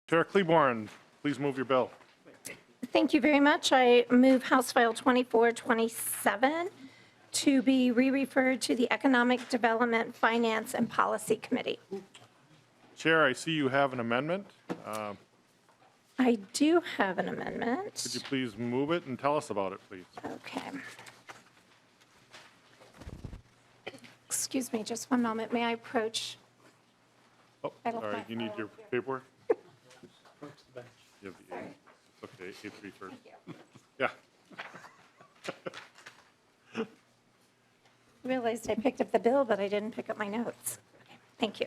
Chair Kleborn, please move your bill. Thank you very much. I move House File 2427 to be re-referred to the Economic Development, Finance, and Policy Committee. Chair, I see you have an amendment. I do have an amendment. Could you please move it and tell us about it, please? Okay. Excuse me, just one moment. May I approach? Oh, I left sorry, my you need file your up here. paperwork? You have the A. Okay, A3 first. Yeah. Realized I picked up the bill, but I didn't pick up my notes. Okay, thank you.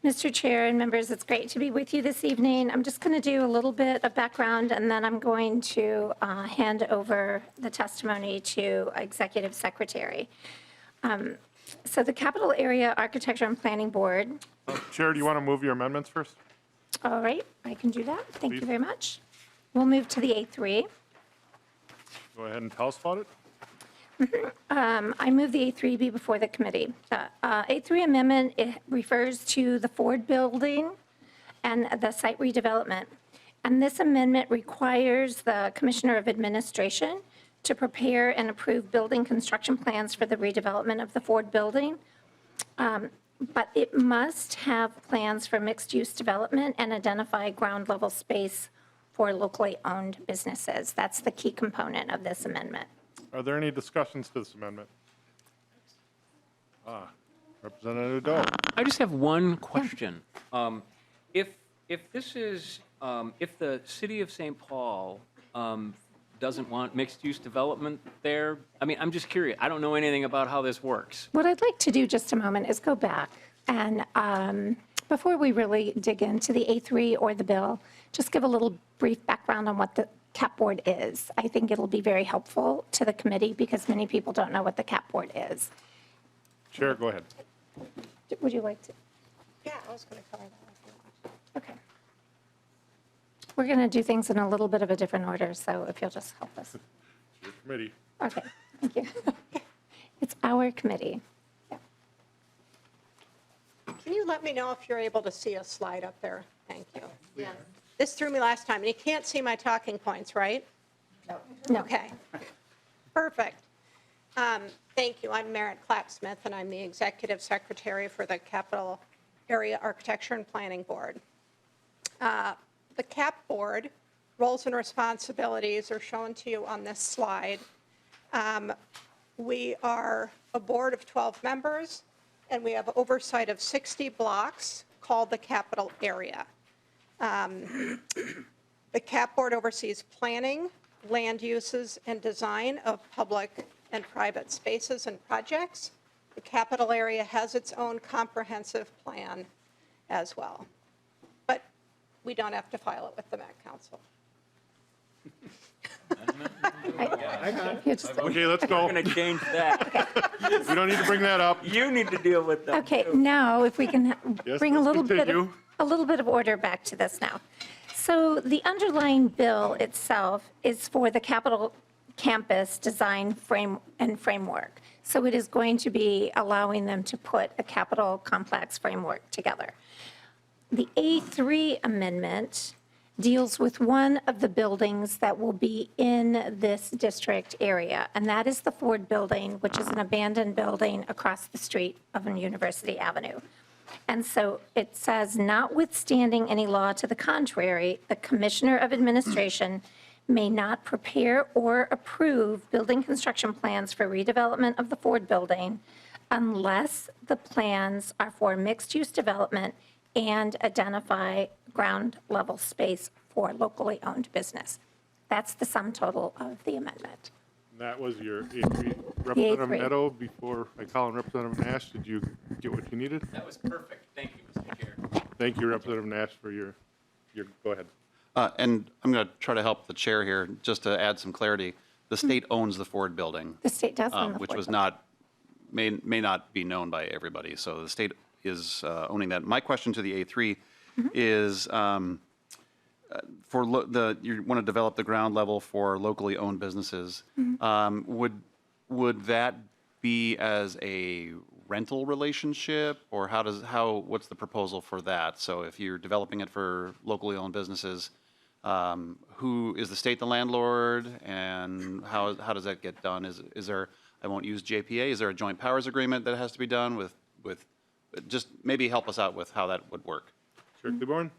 Mr. Chair and members, it's great to be with you this evening. I'm just going to do a little bit of background, and then I'm going to hand over the testimony to Executive Secretary. So the Capital Area Architecture and Planning Board. Chair, do you want to move your amendments first? All right, I can do that. Thank you Please. very much. We'll move to the A3. Go ahead and tell us about it. I move the A3 be before the committee. A3 amendment, it refers to the Ford building and the site redevelopment. And this amendment requires the Commissioner of Administration to prepare and approve building construction plans for the redevelopment of the Ford building. But it must have plans for mixed-use development and identify ground level space for locally owned businesses. That's the key component of this amendment. Are there any discussions to this amendment? Representative Doe. I just have one question. If this is, if the city of St. Paul doesn't want mixed-use development there, I mean, I'm just curious. I don't know anything about how this works. What I'd like to do just a moment is go back and before we really dig into the A3 or the bill, just give a little brief background on what the CAP board is. I think it'll be very helpful to the committee because many people don't know what the CAP board is. Chair, go ahead. Would you like to? Yeah, I was going to cover that if you want. Okay. We're going to do things in a little bit of a different order, so if you'll just help us. Your committee. Okay, thank you. It's our committee. Can you let me know if you're able to see a slide up there? Thank you. Yeah. This threw me last time, and you can't see my talking points, right? No. Okay. Perfect. Thank you. I'm Merritt Clapsmith, and I'm the Executive Secretary for the Capital Area Architecture and Planning Board. The CAP Board roles and responsibilities are shown to you on this slide. We are a board of 12 members, and we have oversight of 60 blocks called the Capital Area. The CAP Board oversees planning, land uses, and design of public and private spaces and projects. The Capital Area has its own comprehensive plan as well. But we don't have to file it with the Met Council. Okay, let's go. I'm going to change that. We don't need to bring that up. You need to deal with that. Okay, now if we can Yes, bring a let's little continue. bit of order back to this now. So the underlying bill itself is for the Capitol Campus Design Framework. So it is going to be allowing them to put a capital complex framework together. The A3 amendment deals with one of the buildings that will be in this district area, and that is the Ford Building, which is an abandoned building across the street of University Avenue. And so it says, notwithstanding any law to the contrary, the Commissioner of Administration may not prepare or approve building construction plans for redevelopment of the Ford Building unless the plans are for mixed-use development and identify ground level space for locally owned business. That's the sum total of the amendment. That was your A3. Representative A3. Neto, before I call on Representative Nash, did you get what you needed? That was perfect. Thank you, Mr. Chair. Thank you, Representative Nash, for your go ahead. And I'm going to try to help the chair here, just to add some clarity. The state owns the Ford building, The state does own the which Ford was Building. may not be known by everybody. So the state is owning that. My question to the A3 is, you want to develop the ground level for locally owned businesses. Would that be as a rental relationship, or what's the proposal for that? So if you're developing it for locally owned businesses, who is the state the landlord, and how does that get done? Is there, I won't use JPA, is there a joint powers agreement that has to be done with, just maybe help us out with how that would work? Chair Claiborne?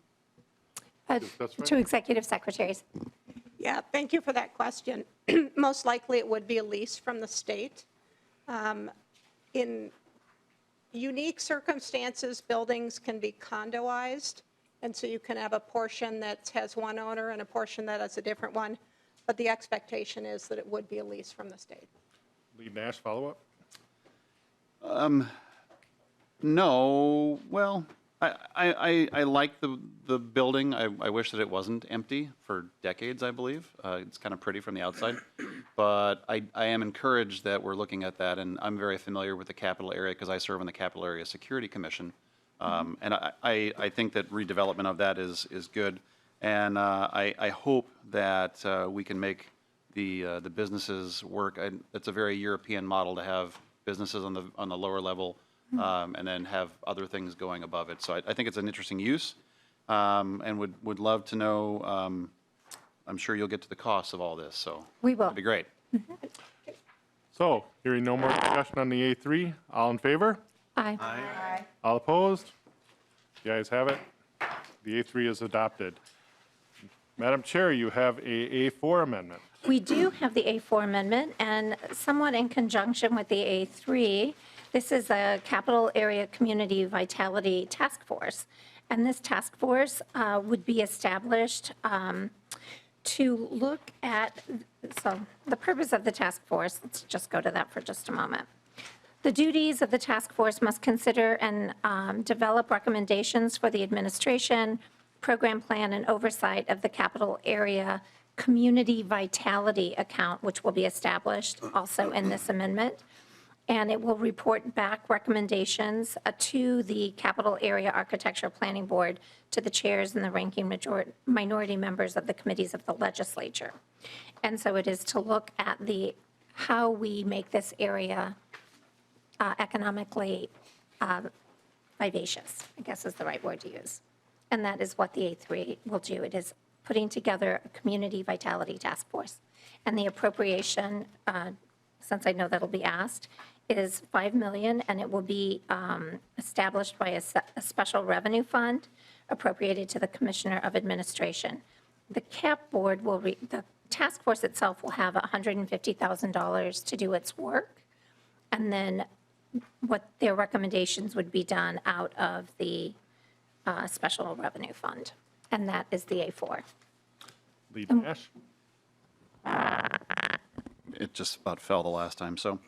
That's right. To executive secretaries. Yeah, thank you for that question. Most likely, it would be a lease from the state. In unique circumstances, buildings can be condoized, and so you can have a portion that has one owner and a portion that has a different one, but the expectation is that it would be a lease from the state. Lead Nash, follow-up? No, well, I like the building. I wish that it wasn't empty for decades, I believe. It's kind of pretty from the outside. But I am encouraged that we're looking at that, and I'm very familiar with the capital area because I serve on the Capital Area Security Commission. And I think that redevelopment of that is good. And I hope that we can make the businesses work. It's a very European model to have businesses on the lower level, and then have other things going above it. So I think it's an interesting use, and would love to know. I'm sure you'll get to the costs of all this, so We will. that'd be great. So, hearing no more discussion on the A3, all in favor? Aye. All opposed? The ayes have it. The A3 is adopted. Madam Chair, you have a A4 amendment. We do have the A4 amendment, and somewhat in conjunction with the A3, this is a Capital Area Community Vitality Task Force. And this task force would be established to look at, so the purpose of the task force, let's just go to that for just a moment. The duties of the task force must consider and develop recommendations for the administration, program plan, and oversight of the capital area community vitality account, which will be established also in this amendment. And it will report back recommendations to the Capital Area Architecture Planning Board, to the chairs and the ranking minority members of the committees of the legislature. And so it is to look at how we make this area economically vivacious, I guess is the right word to use. And that is what the A3 will do. It is putting together a community vitality task force. And the appropriation, since I know that'll be asked, is $5 million, and it will be established by a special revenue fund appropriated to the Commissioner of Administration. The CAP board the task force itself will have $150,000 to do its work, and then what their recommendations would be done out of the special revenue fund, and that is the A4. Lead Nash? It just about fell the last time. So,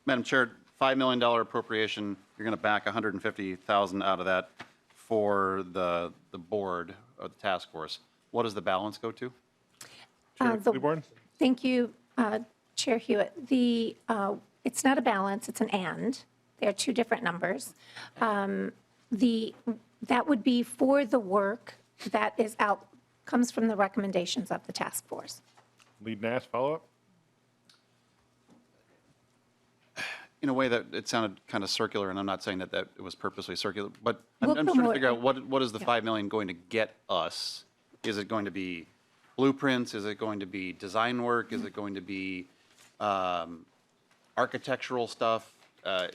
Madam Chair, $5 million appropriation, you're going to back $150,000 out of that for the board or the task force. What does the balance go to? Chair Claiborne? Thank you, Chair Hewitt. It's not a balance, it's an and. There are two different numbers. That would be for the work that comes from the recommendations of the task force. Lead Nash, follow-up? In a way that it sounded kind of circular, and I'm not saying that it was purposely circular, but I'm We'll trying to promote figure it. out what is the $5 million going to get us? Is it going to be blueprints? Is it going to be design work? Is it going to be architectural stuff? I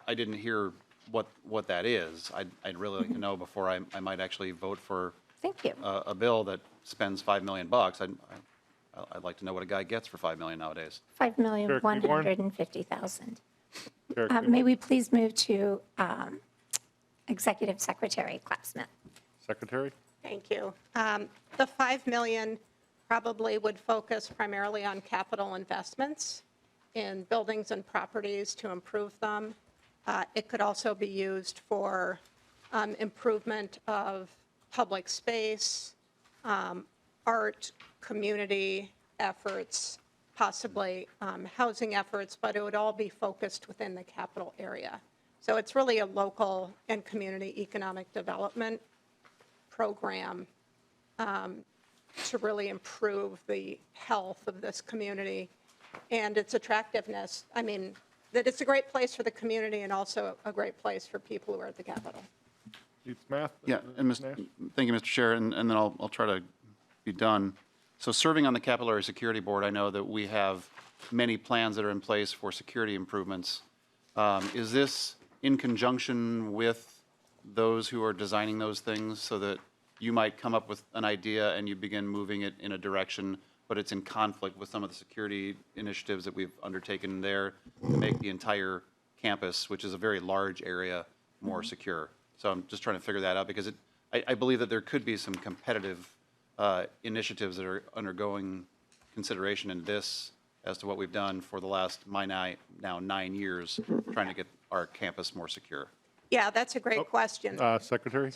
didn't hear what that is. I'd really like to know before I might actually vote for Thank you. a bill that spends $5 million. I'd like to know what a guy gets for $5 million nowadays. $5,150,000. Chair May Claiborne? we please move to Executive Secretary Clapsmith? Secretary? Thank you. The $5 million probably would focus primarily on capital investments in buildings and properties to improve them. It could also be used for improvement of public space, art, community efforts, possibly housing efforts, but it would all be focused within the capital area. So it's really a local and community economic development program to really improve the health of this community and its attractiveness. I mean, that it's a great place for the community and also a great place for people who are at the Capitol. Keith Math? Yeah, and Nash? thank you, Mr. Chair, and then I'll try to be done. So serving on the Capitol Area Security Board, I know that we have many plans that are in place for security improvements. Is this in conjunction with those who are designing those things so that you might come up with an idea and you begin moving it in a direction, but it's in conflict with some of the security initiatives that we've undertaken there to make the entire campus, which is a very large area, more secure? So I'm just trying to figure that out because I believe that there could be some competitive initiatives that are undergoing consideration in this as to what we've done for the last now 9 years, trying to get our campus more secure. Yeah, that's a great question. Secretary?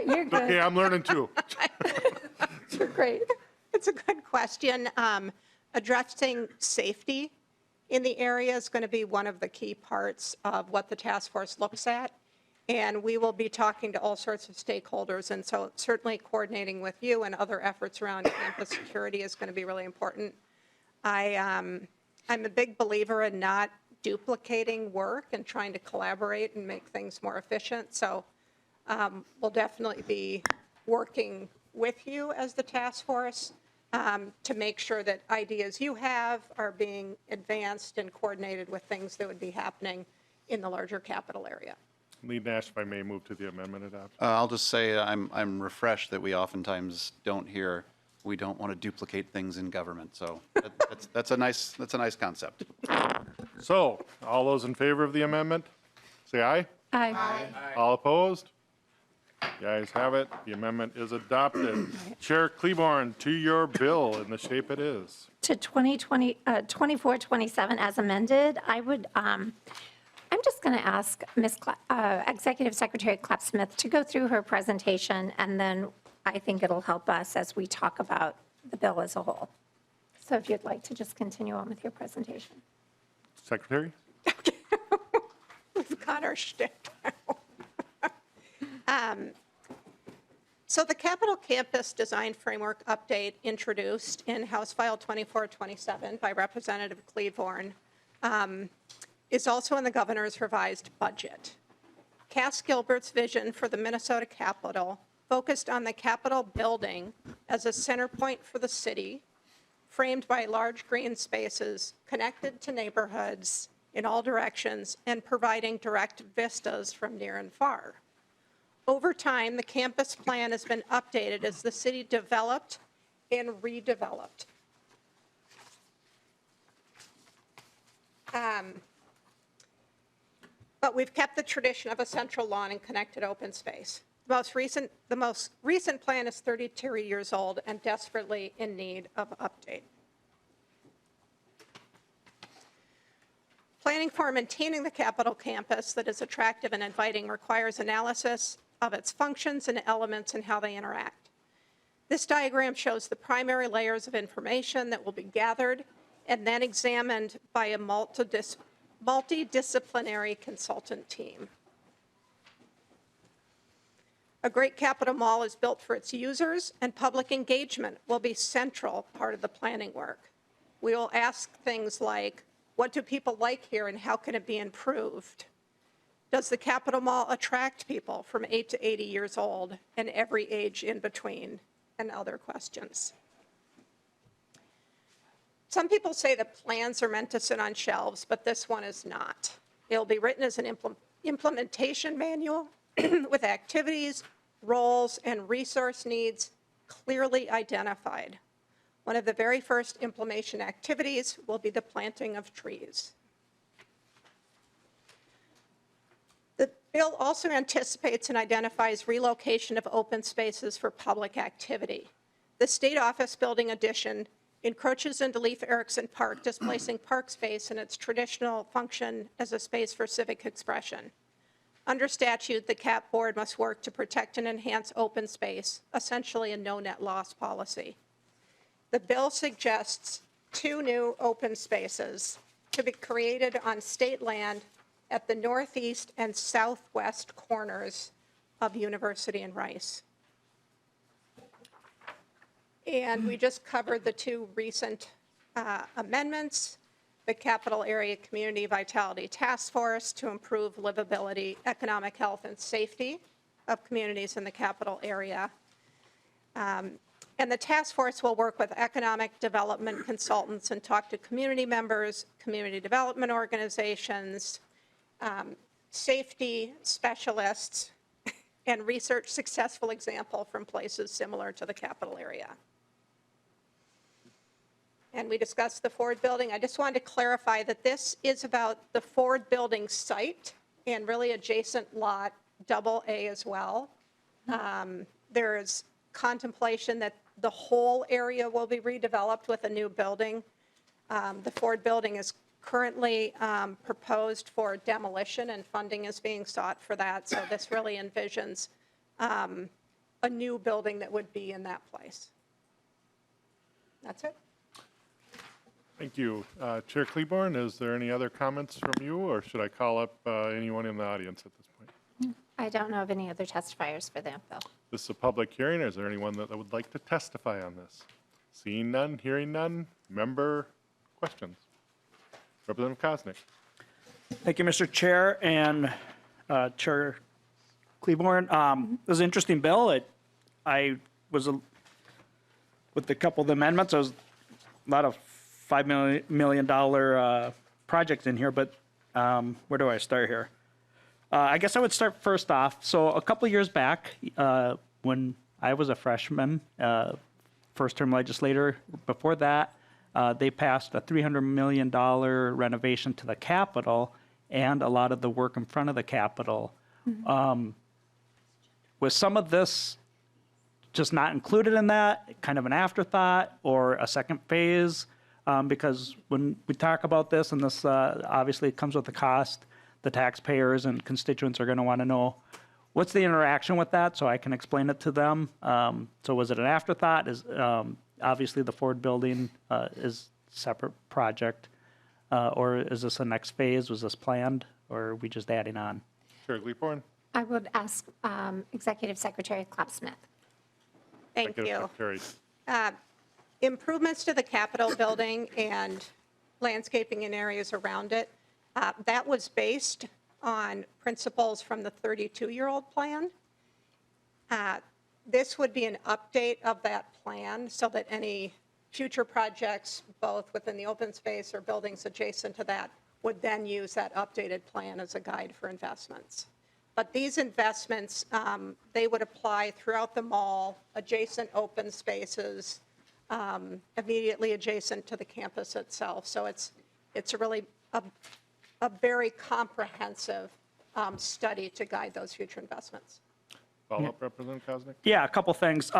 You're Okay, good. I'm learning too. You're great. It's a good question. Addressing safety in the area is going to be one of the key parts of what the task force looks at. And we will be talking to all sorts of stakeholders. And so certainly coordinating with you and other efforts around campus security is going to be really important. I'm a big believer in not duplicating work and trying to collaborate and make things more efficient. So we'll definitely be working with you as the task force to make sure that ideas you have are being advanced and coordinated with things that would be happening in the larger capital area. Lead Nash, if I may move to the amendment adoption. I'll just say I'm refreshed that we oftentimes don't hear, we don't want to duplicate things in government. So that's a nice concept. So, all those in favor of the amendment, say aye. Aye. All opposed? The ayes have it. The amendment is adopted. Chair Claiborne, to your bill in the shape it is. To 2427 as amended, I'm just going to ask Executive Secretary Clapp-Smith to go through her presentation, and then I think it'll help us as we talk about the bill as a whole. So if you'd like to just continue on with your presentation. Secretary? We've got our shtick down. So the Capitol Campus Design Framework Update introduced in House File 2427 by Representative Claiborne is also in the governor's revised budget. Cass Gilbert's vision for the Minnesota Capitol focused on the Capitol building as a center point for the city, framed by large green spaces connected to neighborhoods in all directions and providing direct vistas from near and far. Over time, the campus plan has been updated as the city developed and redeveloped. But we've kept the tradition of a central lawn and connected open space. The most recent plan is 32 years old and desperately in need of update. Planning for maintaining the Capitol campus that is attractive and inviting requires analysis of its functions and elements and how they interact. This diagram shows the primary layers of information that will be gathered and then examined by a multidisciplinary consultant team. A great Capitol Mall is built for its users, and public engagement will be central part of the planning work. We will ask things like, what do people like here and how can it be improved? Does the Capitol Mall attract people from 8 to 80 years old and every age in between, and other questions? Some people say that plans are meant to sit on shelves, but this one is not. It'll be written as an implementation manual with activities, roles, and resource needs clearly identified. One of the very first implementation activities will be the planting of trees. The bill also anticipates and identifies relocation of open spaces for public activity. The State Office Building addition encroaches into Leif Erikson Park, displacing park space in its traditional function as a space for civic expression. Under statute, the CAP board must work to protect and enhance open space, essentially a no net loss policy. The bill suggests 2 new open spaces to be created on state land at the northeast and southwest corners of University and Rice. And we just covered the 2 recent amendments. the Capital Area Community Vitality Task Force to improve livability, economic health, and safety of communities in the capital area. And the task force will work with economic development consultants and talk to community members, community development organizations, safety specialists, and research successful example from places similar to the capital area. And we discussed the Ford building. I just wanted to clarify that this is about the Ford building site and really adjacent lot, double A as well. There's contemplation that the whole area will be redeveloped with a new building. The Ford building is currently proposed for demolition, and funding is being sought for that. So this really envisions a new building that would be in that place. That's it. Thank you. Chair Kleborn, is there any other comments from you, or should I call up anyone in the audience at this point? I don't know of any other testifiers for that bill. This is a public hearing. Is there anyone that would like to testify on this? Seeing none, hearing none, member questions? Representative Koznick. Thank you, Mr. Chair and Chair Kleborn. It was an interesting bill. I was, with a couple of the amendments, there was a lot of $5 million projects in here, but where do I start here? I guess I would start first off. So a couple of years back, when I was a freshman, first-term legislator, before that, they passed a $300 million renovation to the Capitol and a lot of the work in front of the Capitol. Was some of this just not included in that, kind of an afterthought or a second phase? Because when we talk about this, and this obviously comes with a cost, the taxpayers and constituents are going to want to know what's the interaction with that, so I can explain it to them. So was it an afterthought? Is obviously the Ford building is a separate project, or is this the next phase? Was this planned, or are we just adding on? Chair Kleborn. I would ask Executive Secretary Clapp-Smith. Thank you. Secretary. Improvements to the Capitol building and landscaping in areas around it, that was based on principles from the 32-year-old plan. This would be an update of that plan so that any future projects, both within the open space or buildings adjacent to that, would then use that updated plan as a guide for investments. But these investments, they would apply throughout the mall, adjacent open spaces, immediately adjacent to the campus itself. So it's really a very comprehensive study to guide those future investments. Follow-up, Representative Koznick. Yeah, a couple things.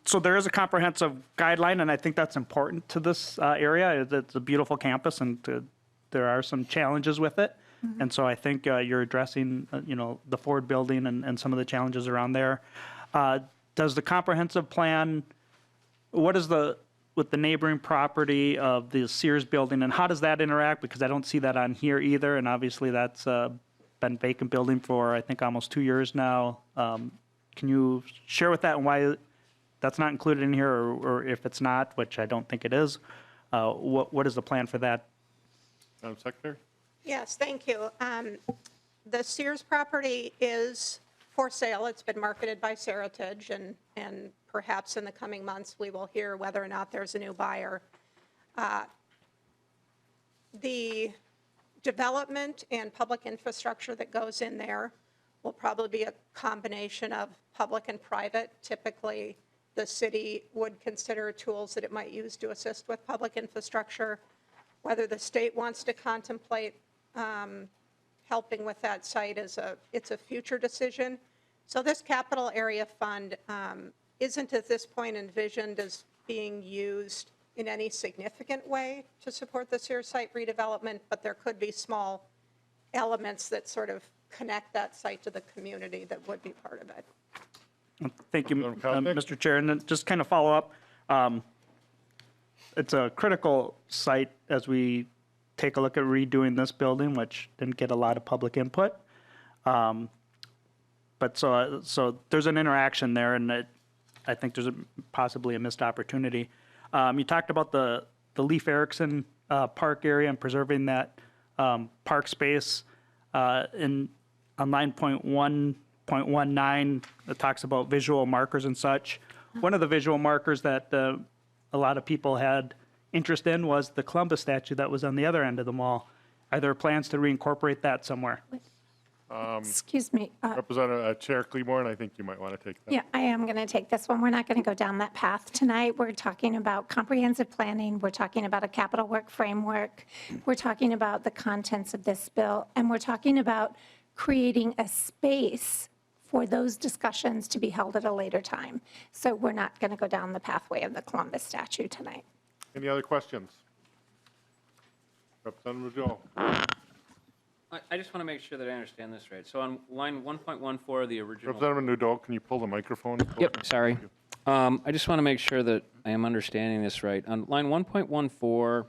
So there is a comprehensive guideline, and I think that's important to this area. It's a beautiful campus, and there are some challenges with it. And so I think you're addressing, the Ford building and some of the challenges around there. Does the comprehensive plan, what is with the neighboring property of the Sears building, and how does that interact? Because I don't see that on here either, and obviously that's been vacant building for, I think, almost 2 years now. Can you share with that and why that's not included in here, or if it's not, which I don't think it is, what is the plan for that? Madam Secretary. Yes, thank you. The Sears property is for sale. It's been marketed by Seritage, and perhaps in the coming months we will hear whether or not there's a new buyer. The development and public infrastructure that goes in there will probably be a combination of public and private. Typically, the city would consider tools that it might use to assist with public infrastructure. Whether the state wants to contemplate helping with that site it's a future decision. So this capital area fund isn't at this point envisioned as being used in any significant way to support the Sears site redevelopment, but there could be small elements that sort of connect that site to the community that would be part of it. Thank you, Koznick. Mr. Chair. And then just kind of follow up, it's a critical site as we take a look at redoing this building, which didn't get a lot of public input. But so there's an interaction there, and I think there's possibly a missed opportunity. You talked about the Leif Erikson park area and preserving that park space. On 9.1.19, it talks about visual markers and such. One of the visual markers that a lot of people had interest in was the Columbus statue that was on the other end of the mall. Are there plans to reincorporate that somewhere? Excuse me. Representative Chair Claiborne, I think you might want to take that. Yeah, I am going to take this one. We're not going to go down that path tonight. We're talking about comprehensive planning. We're talking about a capital work framework. We're talking about the contents of this bill. And we're talking about creating a space for those discussions to be held at a later time. So we're not going to go down the pathway of the Columbus statue tonight. Any other questions? Representative Joe. I just want to make sure that I understand this right. So on line 1.14 of the original. Representative Nadeau, can you pull the microphone? Yep, sorry. I just want to make sure that I am understanding this right. On line 1.14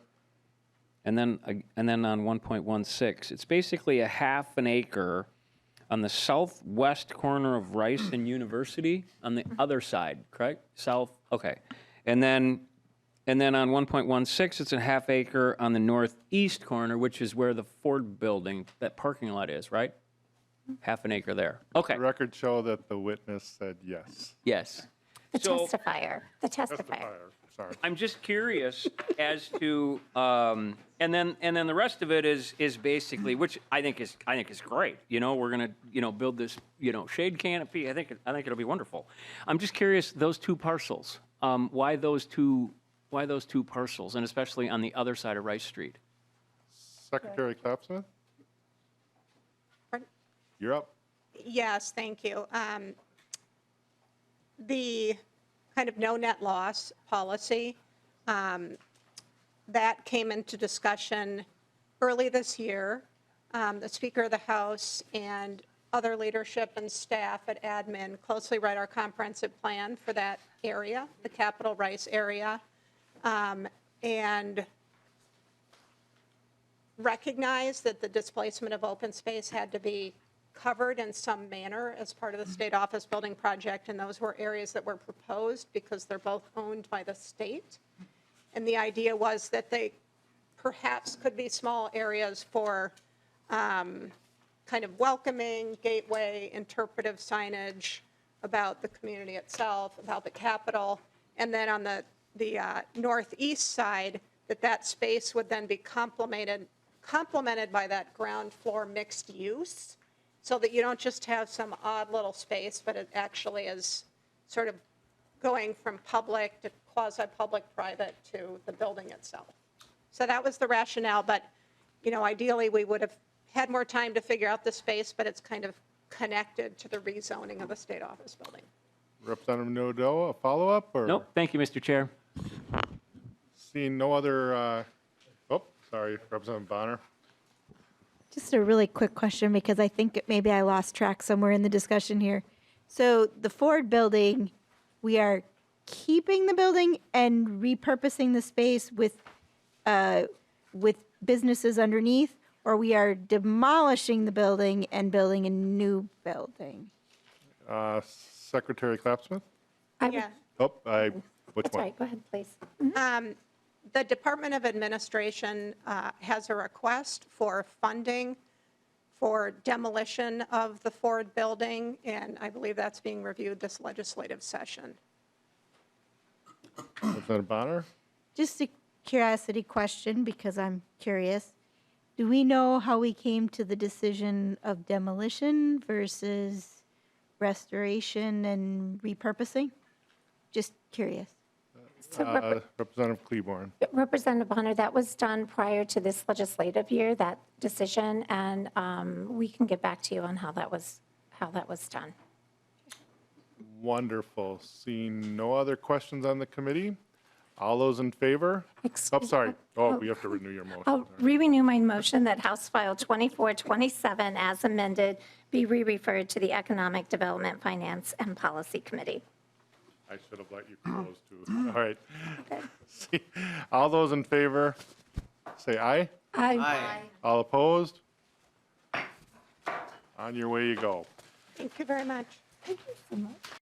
and then on 1.16, it's basically a half an acre on the southwest corner of Rice and University on the other side, correct? South, okay. And then on 1.16, it's a half acre on the northeast corner, which is where the Ford building, that parking lot is, right? Half an acre there. Okay, The records show that the witness said yes. yes. The So- testifier, the testifier. Sorry. I'm just curious as to, and then the rest of it is basically, which I think is great. You know, we're gonna build this shade canopy. I think it'll be wonderful. I'm just curious, those two parcels. Why those two parcels, and especially on the other side of Rice Street? Secretary Clapsmith, Pardon? you're up. Yes, thank you. The kind of no net loss policy, that came into discussion early this year. The Speaker of the House and other leadership and staff at admin closely read our comprehensive plan for that area, the Capital Rice area, and recognized that the displacement of open space had to be covered in some manner as part of the state office building project, and those were areas that were proposed because they're both owned by the state. And the idea was that they perhaps could be small areas for kind of welcoming, gateway, interpretive signage about the community itself, about the Capitol, and then on the northeast side, that space would then be complemented by that ground floor mixed use, so that you don't just have some odd little space, but it actually is sort of going from public to quasi-public private to the building itself. So that was the rationale, but, ideally, we would have had more time to figure out the space, but it's kind of connected to the rezoning of the state office building. Representative Nadeau, a follow-up, or? Nope, thank you, Mr. Chair. Seeing no other, sorry, Representative Bonner. Just a really quick question, because I think maybe I lost track somewhere in the discussion here. So the Ford building, we are keeping the building and repurposing the space with businesses underneath, or we are demolishing the building and building a new building? Secretary Clapsmith? Yeah. Which That's one? right, go ahead, please. The Department of Administration has a request for funding for demolition of the Ford building, and I believe that's being reviewed this legislative session. Representative Bonner? Just a curiosity question, because I'm curious. Do we know how we came to the decision of demolition versus restoration and repurposing? Just curious. So Representative Claiborne. Representative Bonner, that was done prior to this legislative year, that decision, and we can get back to you on how that was done. Wonderful. Seeing no other questions on the committee, all those in favor? Sorry. We have to renew your motion. I'll re-renew my motion that House File 2427, as amended, be re-referred to the Economic Development, Finance, and Policy Committee. I should have let you close too. All right. See, all those in favor, say aye. Aye. All opposed? On your way you go. Thank you very much. Thank you so much.